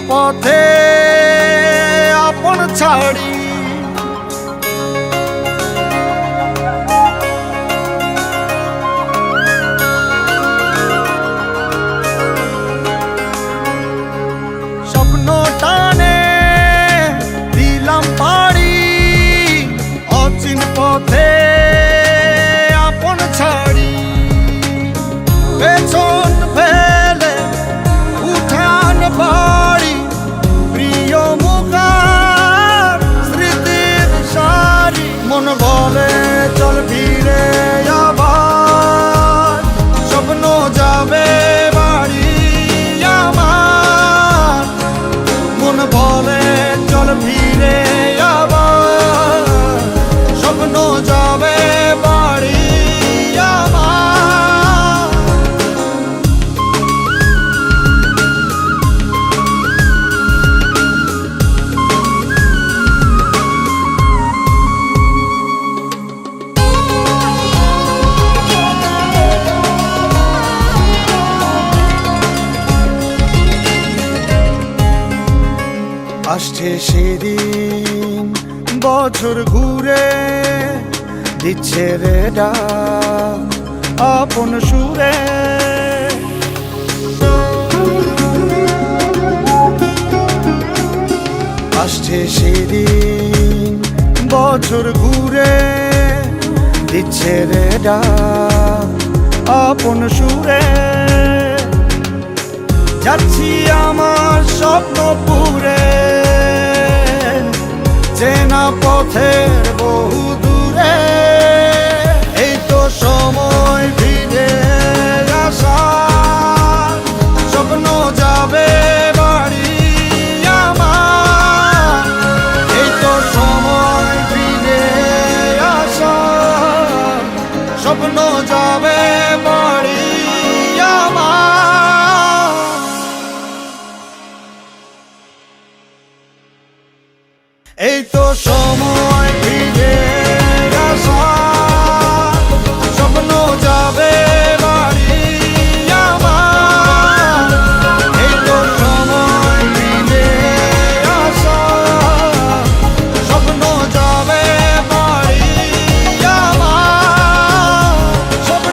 পথে আপন ছাড়ি স্বপ্ন টানে দিলাম পাড়ি অচিন পথে আপন ছাড়ি পেছন ফেলে উঠান বাড়ি প্রিয় মুখার স্মৃতির সারি মন বলে চল ফিরে আবার স্বপ্ন যাবে বাড়ি আমার মন বলে চল ফিরে আবার স্বপ্ন যাবে বাড়ি আমার আসছে সেদিন বছর ঘুরে দিচ্ছে রে ডাক আপন সুরে আসছে সেদিন বছর ঘুরে দিচ্ছে রে ডাক আপন সুরে যাচ্ছি আমার স্বপ্নপুরে চেনা পথের বহু দূরে এই তো সময় ফিরে আসার স্বপ্ন যাবে বাড়ি আমার এই তো সময় ফিরে আসার স্বপ্ন